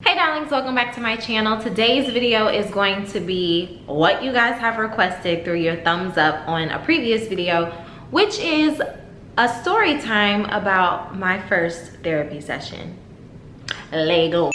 Hey darlings, welcome back to my channel. Today's video is going to be what you guys have requested through your thumbs up on a previous video, which is a story time about my first therapy session. Lego.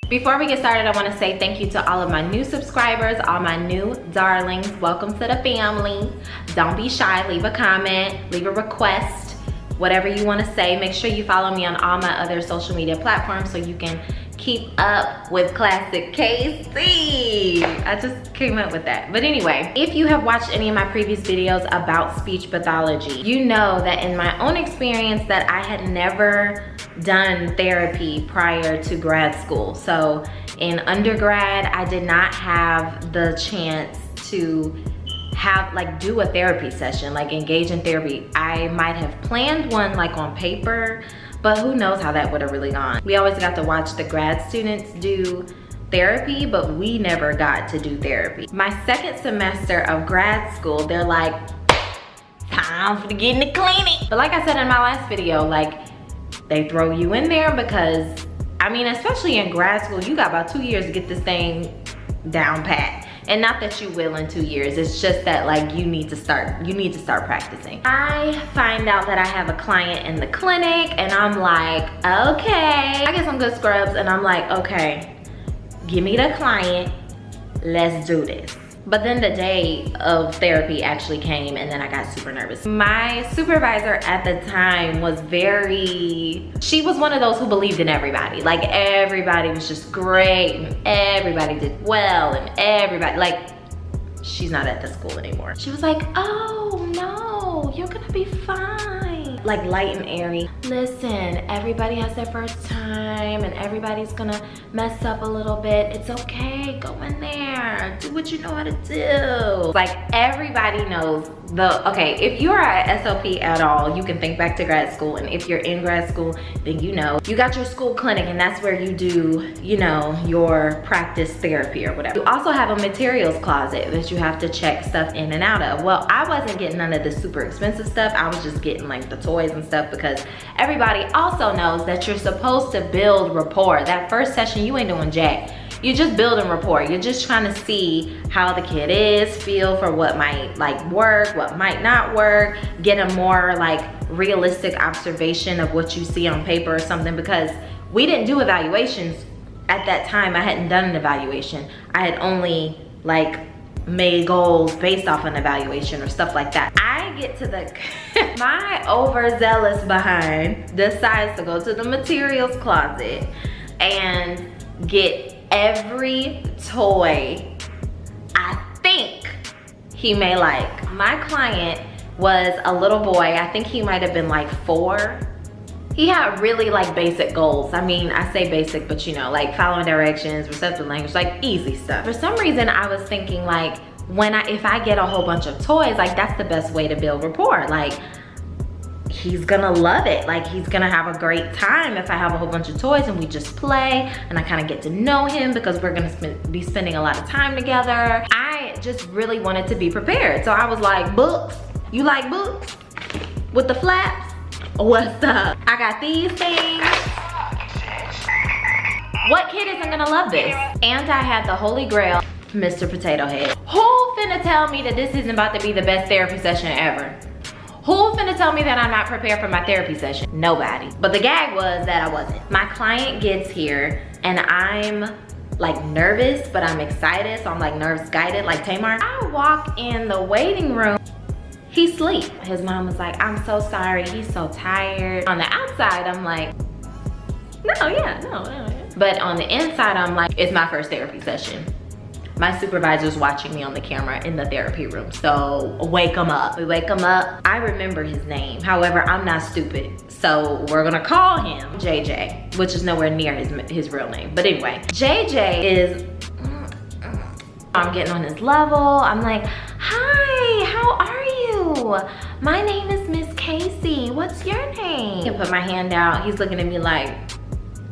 Before we get started, I want to say thank you to all of my new subscribers, all my new darlings. Welcome to the family. Don't be shy, leave a comment, leave a request, whatever you want to say. Make sure you follow me on all my other social media platforms so you can keep up with Klassickacy. I just came up with that. But anyway, if you have watched any of my previous videos about speech pathology, you know that in my own experience that I had never done therapy prior to grad school. So in undergrad, I did not have the chance to do a therapy session, like engage in therapy. I might have planned one like on paper, but who knows how that would have really gone. We always got to watch the grad students do therapy, but we never got to do therapy. My second semester of grad school, they're like, time to get in the clinic. But like I said in my last video, like they throw you in there because, I mean, especially in grad school, you got about 2 years to get this thing down pat. And not that you will in 2 years, it's just that like you need to start practicing. I find out that I have a client in the clinic and I'm like, okay. I get some good scrubs and I'm like, okay, give me the client, let's do this. But then the day of therapy actually came and then I got super nervous. My supervisor at the time was she was one of those who believed in everybody. Like everybody was just great and everybody did well and everybody, like, she's not at the school anymore. She was like, oh no, you're gonna be fine. Like light and airy. Listen, everybody has their first time and everybody's gonna mess up a little bit. It's okay, go in there, do what you know how to do. Like everybody knows okay, if you're at SLP at all, you can think back to grad school, and if you're in grad school, then you know, you got your school clinic and that's where you do, you know, your practice therapy or whatever. You also have a materials closet that you have to check stuff in and out of. Well, I wasn't getting none of the super expensive stuff. I was just getting like the toys and stuff because everybody also knows that you're supposed to build rapport. That first session, you ain't doing jack. You're just building rapport. You're just trying to see how the kid is, feel for what might like work, what might not work, get a more like realistic observation of what you see on paper or something, because we didn't do evaluations at that time. I hadn't done an evaluation. I had only like made goals based off an evaluation or stuff like that. I get to the, my overzealous behind decides to go to the materials closet and get every toy I think he may like. My client was a little boy. I think he might have been like 4. He had really like basic goals. I mean, I say basic, but you know, like following directions, receptive language, like easy stuff. For some reason, I was thinking like, if I get a whole bunch of toys, like that's the best way to build rapport. Like he's gonna love it. Like he's gonna have a great time if I have a whole bunch of toys and we just play and I kind of get to know him because we're gonna be spending a lot of time together. I just really wanted to be prepared. So I was like, books? You like books? With the flaps? What's up? I got these things. What kid isn't gonna love this? And I had the holy grail, Mr. Potato Head. Who finna tell me that this isn't about to be the best therapy session ever? Who finna tell me that I'm not prepared for my therapy session? Nobody. But the gag was that I wasn't. My client gets here and I'm like nervous, but I'm excited. So I'm like nerves guided, like Tamar. I walk in the waiting room. He's asleep. His mom was like, I'm so sorry, he's so tired. On the outside, I'm like, no. But on the inside, I'm like, it's my first therapy session. My supervisor's watching me on the camera in the therapy room. So wake him up. We wake him up. I remember his name. However, I'm not stupid. So we're gonna call him JJ, which is nowhere near his real name. But anyway, JJ is, I'm getting on his level. I'm like, hi, how are you? My name is Miss Casey. What's your name? I put my hand out. He's looking at me like,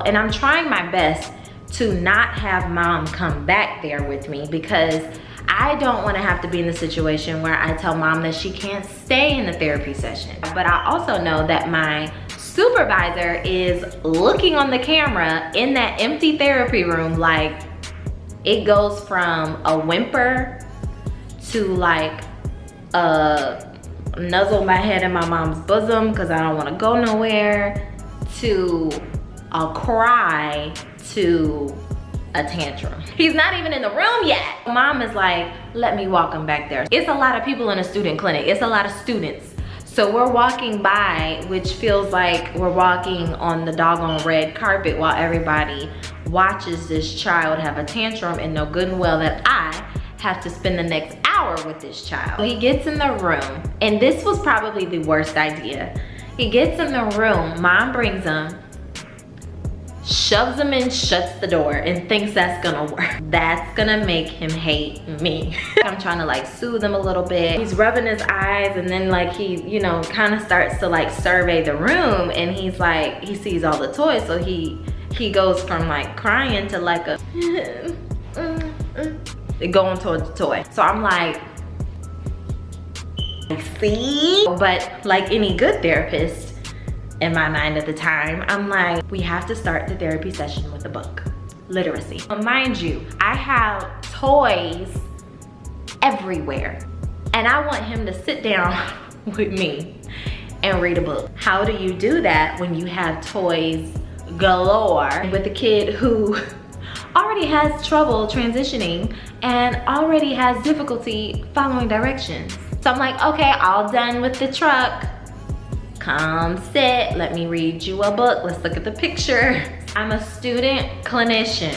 and I'm trying my best to not have mom come back there with me because I don't want to have to be in the situation where I tell mom that she can't stay in the therapy session. But I also know that my supervisor is looking on the camera in that empty therapy room. Like, it goes from a whimper to like nuzzle my head in my mom's bosom because I don't want to go nowhere, to a cry, to a tantrum. He's not even in the room yet. Mom is like, let me walk him back there. It's a lot of people in a student clinic. It's a lot of students. So we're walking by, which feels like we're walking on the doggone red carpet while everybody watches this child have a tantrum, and know good and well that I have to spend the next hour with this child. He gets in the room, and this was probably the worst idea. He gets in the room, mom brings him, shoves him in, shuts the door, and thinks that's gonna work. That's gonna make him hate me. I'm trying to like soothe him a little bit. He's rubbing his eyes, and then like he, you know, kind of starts to like survey the room, and he's like, he sees all the toys, so he goes from like crying to like a going towards the toy. So I'm like, see? But like any good therapist, in my mind at the time, I'm like, we have to start the therapy session with a book. Literacy. But mind you, I have toys everywhere, and I want him to sit down with me and read a book. How do you do that when you have toys galore with a kid who already has trouble transitioning and already has difficulty following directions? So I'm like, okay, all done with the truck. Come sit, let me read you a book. Let's look at the picture. I'm a student clinician.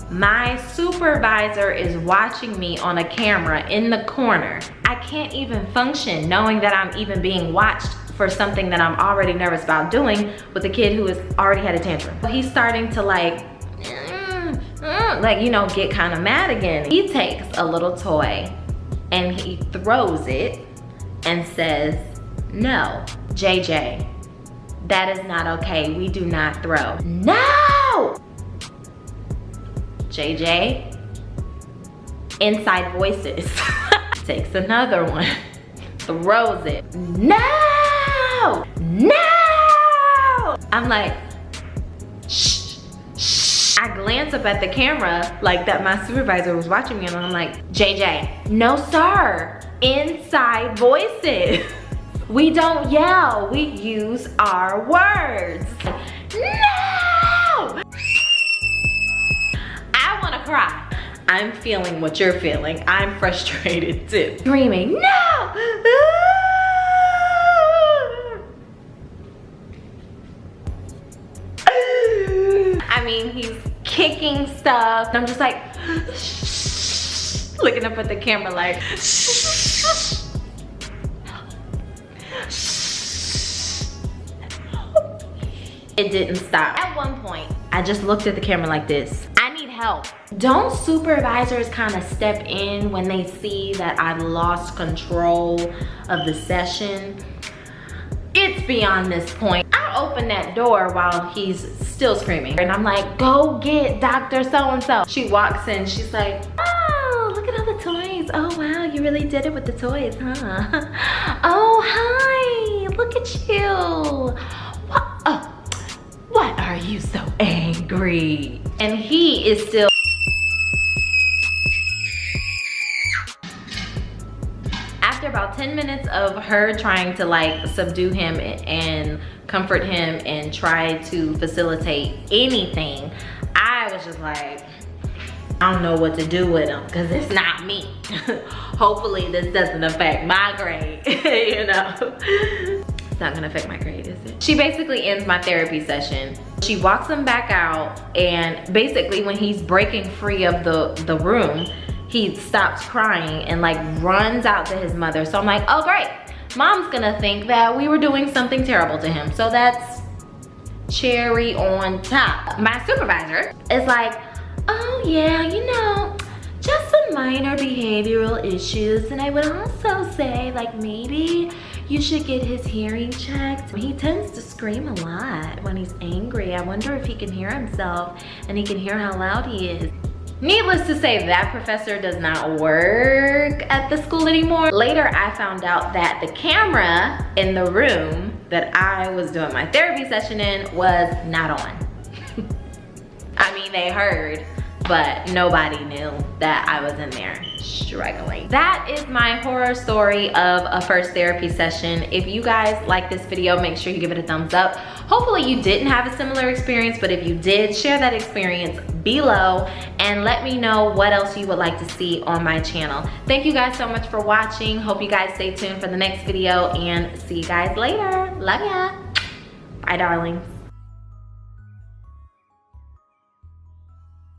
My supervisor is watching me on a camera in the corner. I can't even function knowing that I'm even being watched for something that I'm already nervous about doing with a kid who has already had a tantrum. He's starting to like, you know, get kind of mad again. He takes a little toy and he throws it and says, no, JJ, that is not okay. We do not throw. No! JJ, inside voices, takes another one, throws it. No! No! I'm like, shh, shh. I glance up at the camera like that my supervisor was watching me, and I'm like, JJ, no sir, inside voices. We don't yell, we use our words. No! I wanna cry. I'm feeling what you're feeling. I'm frustrated too. Screaming, no! I mean, he's kicking stuff. I'm just like, looking up at the camera like, it didn't stop. At one point, I just looked at the camera like this. I need help. Don't supervisors kind of step in when they see that I've lost control of the session? It's beyond this point. I open that door while he's still screaming, and I'm like, go get Dr. So-and-so. She walks in, she's like, oh, look at all the toys. Oh wow, you really did it with the toys, huh? Oh, hi, look at you. What? What are you so angry? And he is still. After about 10 minutes of her trying to like subdue him and comfort him and try to facilitate anything, I was just like, I don't know what to do with him because it's not me. Hopefully this doesn't affect my grade, you know? It's not gonna affect my grade, is it? She basically ends my therapy session. She walks him back out, and basically when he's breaking free of the room, he stops crying and like runs out to his mother. So I'm like, oh great, mom's gonna think that we were doing something terrible to him. So that's cherry on top. My supervisor is like, oh yeah, you know, just some minor behavioral issues. And I would also say like maybe you should get his hearing checked. He tends to scream a lot when he's angry. I wonder if he can hear himself and he can hear how loud he is. Needless to say, that professor does not work at the school anymore. Later, I found out that the camera in the room, that I was doing my therapy session in was not on. I mean, they heard, but nobody knew that I was in there struggling. That is my horror story of a first therapy session. If you guys like this video, make sure you give it a thumbs up. Hopefully you didn't have a similar experience, but if you did, share that experience below and let me know what else you would like to see on my channel. Thank you guys so much for watching. Hope you guys stay tuned for the next video and see you guys later. Love ya. Bye, darlings.